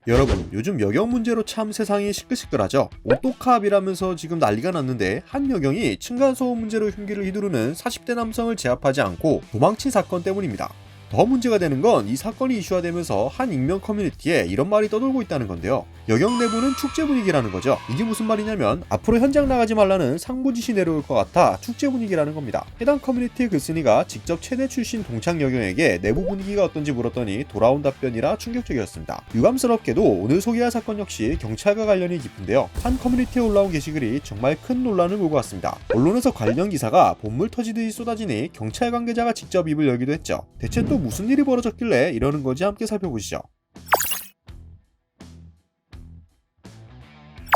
여러분, 요즘 여경 문제로 참 세상이 시끌시끌하죠. 오똑합이라면서 지금 난리가 났는데 한 여경이 층간소음 문제로 흉기를 휘두르는 40대 남성을 제압하지 않고 도망친 사건 때문입니다. 더 문제가 되는 건 이 사건이 이슈화되면서 한 익명 커뮤니티에 이런 말이 떠돌고 있다는 건데요. 여경 내부는 축제 분위기라는 거죠. 이게 무슨 말이냐면 앞으로 현장 나가지 말라는 상부 지시 내려올 것 같아 축제 분위기라는 겁니다. 해당 커뮤니티의 글쓴이가 직접 체내 출신 동창 여경에게 내부 분위기가 어떤지 물었더니 돌아온 답변이라 충격적이었습니다. 유감스럽게도 오늘 소개할 사건 역시 경찰과 관련이 깊은데요. 한 커뮤니티에 올라온 게시글이 정말 큰 논란을 몰고 왔습니다. 언론에서 관련 기사가 본물 터지듯이 쏟아지니 경찰 관계자가 직접 입을 열기도 했죠. 대체 또 무슨 일이 벌어졌길래 이러는 건지 함께 살펴보시죠.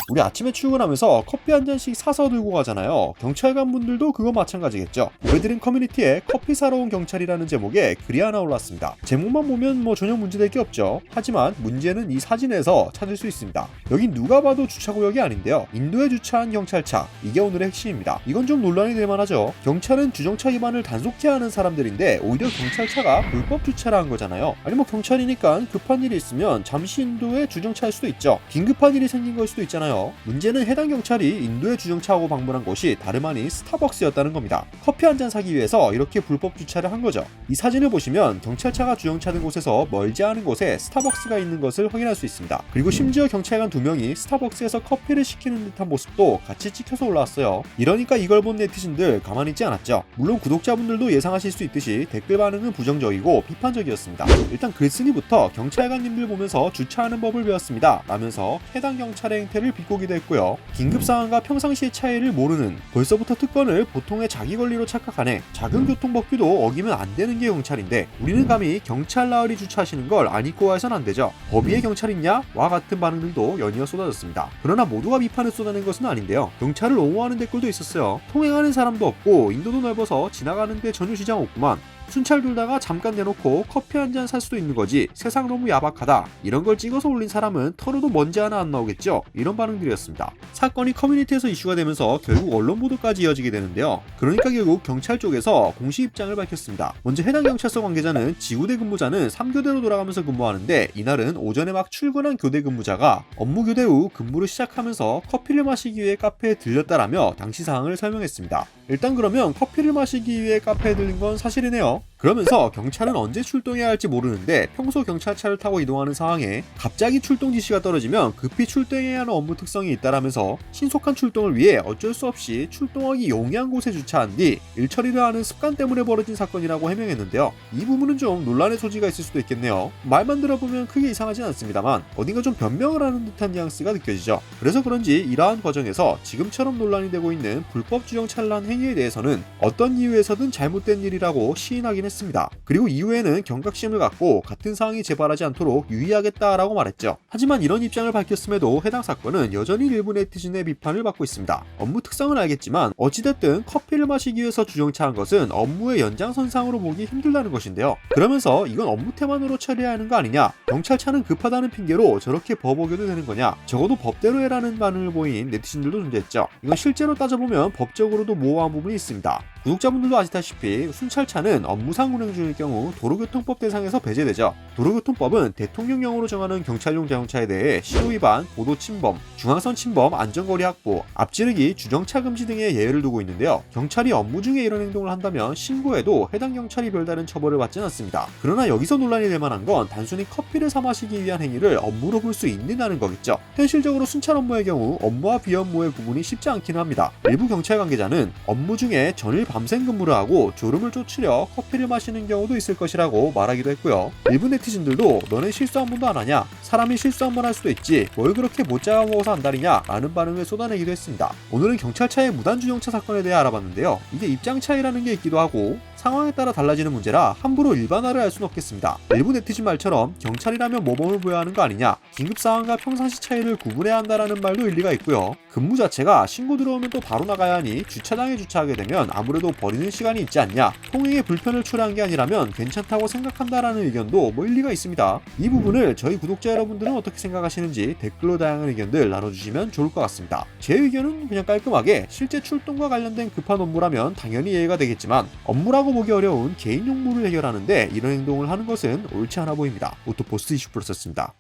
우리 아침에 출근하면서 커피 한 잔씩 사서 들고 가잖아요. 경찰관 분들도 그거 마찬가지겠죠. 고배드림 커뮤니티에 커피 사러 온 경찰이라는 제목의 글이 하나 올랐습니다. 제목만 보면 전혀 문제될 게 없죠. 하지만 문제는 이 사진에서 찾을 수 있습니다. 여긴 누가 봐도 주차구역이 아닌데요. 인도에 주차한 경찰차, 이게 오늘의 핵심입니다. 이건 좀 논란이 될 만하죠. 경찰은 주정차 위반을 단속해야 하는 사람들인데 오히려 경찰차가 불법 주차를 한 거잖아요. 아니 경찰이니까 급한 일이 있으면 잠시 인도에 주정차할 수도 있죠. 긴급한 일이 생긴 걸 수도 있잖아요. 문제는 해당 경찰이 인도에 주정차하고 방문한 곳이 다름 아닌 스타벅스였다는 겁니다. 커피 한 잔 사기 위해서 이렇게 불법 주차를 한 거죠. 이 사진을 보시면 경찰차가 주정차된 곳에서 멀지 않은 곳에 스타벅스가 있는 것을 확인할 수 있습니다. 그리고 심지어 경찰관 2명이 스타벅스에서 커피를 시키는 듯한 모습도 같이 찍혀서 올라왔어요. 이러니까 이걸 본 네티즌들 가만히 있지 않았죠. 물론 구독자분들도 예상하실 수 있듯이 댓글 반응은 부정적이고 비판적이었습니다. 일단 글쓴이부터 경찰관님들 보면서 주차하는 법을 배웠습니다 라면서 해당 경찰의 행태를 비꼬기도 했고요. 긴급상황과 평상시의 차이를 모르는, 벌써부터 특권을 보통의 자기 권리로 착각하네. 작은 교통법규도 어기면 안 되는 게 경찰인데 우리는 감히 경찰 나으리 주차하시는 걸 안 입고 와선 안 되죠. 법 위에 경찰 있냐? 와 같은 반응들도 연이어 쏟아졌습니다. 그러나 모두가 비판을 쏟아낸 것은 아닌데요. 경찰을 옹호하는 댓글도 있었어요. 통행하는 사람도 없고 인도도 넓어서 지나가는데 전혀 지장 없구만. 순찰 돌다가 잠깐 내놓고 커피 한 잔 살 수도 있는 거지. 세상 너무 야박하다. 이런 걸 찍어서 올린 사람은 털어도 먼지 하나 안 나오겠죠? 이런 반응들이었습니다. 사건이 커뮤니티에서 이슈가 되면서 결국 언론 보도까지 이어지게 되는데요. 그러니까 결국 경찰 쪽에서 공식 입장을 밝혔습니다. 먼저 해당 경찰서 관계자는 지구대 근무자는 3교대로 돌아가면서 근무하는데 이날은 오전에 막 출근한 교대 근무자가 업무 교대 후 근무를 시작하면서 커피를 마시기 위해 카페에 들렸다라며 당시 상황을 설명했습니다. 일단 그러면 커피를 마시기 위해 카페에 들린 건 사실이네요. 그러면서 경찰은 언제 출동해야 할지 모르는데 평소 경찰차를 타고 이동하는 상황에 갑자기 출동 지시가 떨어지면 급히 출동해야 하는 업무 특성이 있다라면서 신속한 출동을 위해 어쩔 수 없이 출동하기 용이한 곳에 주차한 뒤 일 처리를 하는 습관 때문에 벌어진 사건이라고 해명했는데요. 이 부분은 좀 논란의 소지가 있을 수도 있겠네요. 말만 들어보면 크게 이상하진 않습니다만 어딘가 좀 변명을 하는 듯한 뉘앙스가 느껴지죠. 그래서 그런지 이러한 과정에서 지금처럼 논란이 되고 있는 불법 주정차를 한 행위에 대해서는 어떤 이유에서든 잘못된 일이라고 시인하긴 했습니다. 그리고 이후에는 경각심을 갖고 같은 상황이 재발하지 않도록 유의하겠다라고 말했죠. 하지만 이런 입장을 밝혔음에도 해당 사건은 여전히 일부 네티즌의 비판을 받고 있습니다. 업무 특성은 알겠지만 어찌됐든 커피를 마시기 위해서 주정차한 것은 업무의 연장선상으로 보기 힘들다는 것인데요. 그러면서 이건 업무 태만으로 처리해야 하는 거 아니냐? 경찰차는 급하다는 핑계로 저렇게 버벅여도 되는 거냐? 적어도 법대로 해라는 반응을 보인 네티즌들도 존재했죠. 이건 실제로 따져보면 법적으로도 모호한 부분이 있습니다. 구독자분들도 아시다시피 순찰차는 업무상 운행 중일 경우 도로교통법 대상에서 배제되죠. 도로교통법은 대통령령으로 정하는 경찰용 자동차에 대해 시도위반, 보도침범, 중앙선 침범, 안전거리 확보, 앞지르기, 주정차 금지 등의 예외를 두고 있는데요. 경찰이 업무 중에 이런 행동을 한다면 신고해도 해당 경찰이 별다른 처벌을 받지는 않습니다. 그러나 여기서 논란이 될 만한 건 단순히 커피를 사 마시기 위한 행위를 업무로 볼 수 있느냐는 거겠죠. 현실적으로 순찰 업무의 경우 업무와 비업무의 구분이 쉽지 않기는 합니다. 일부 경찰 관계자는 업무 중에 전일 밤샘 근무를 하고 졸음을 쫓으려 커피를 마시는 경우도 있을 것이라고 말하기도 했고요. 일부 네티즌들도 너네 실수 한 번도 안 하냐? 사람이 실수 한 번 할 수도 있지 뭘 그렇게 못 잡아먹어서 안달이냐? 라는 반응을 쏟아내기도 했습니다. 오늘은 경찰차의 무단 주정차 사건에 대해 알아봤는데요. 이게 입장 차이라는 게 있기도 하고 상황에 따라 달라지는 문제라 함부로 일반화를 할 수는 없겠습니다. 일부 네티즌 말처럼 경찰이라면 모범을 보여야 하는 거 아니냐, 긴급 상황과 평상시 차이를 구분해야 한다라는 말도 일리가 있고요. 근무 자체가 신고 들어오면 또 바로 나가야 하니 주차장에 주차하게 되면 아무래도 버리는 시간이 있지 않냐, 통행에 불편을 초래한 게 아니라면 괜찮다고 생각한다라는 의견도 일리가 있습니다. 이 부분을 저희 구독자 여러분들은 어떻게 생각하시는지 댓글로 다양한 의견들 나눠주시면 좋을 것 같습니다. 제 의견은 그냥 깔끔하게 실제 출동과 관련된 급한 업무라면 당연히 이해가 되겠지만 업무라고 보기 어려운 개인 용무를 해결하는데 이런 행동을 하는 것은 옳지 않아 보입니다. 오토포스트 20%였습니다.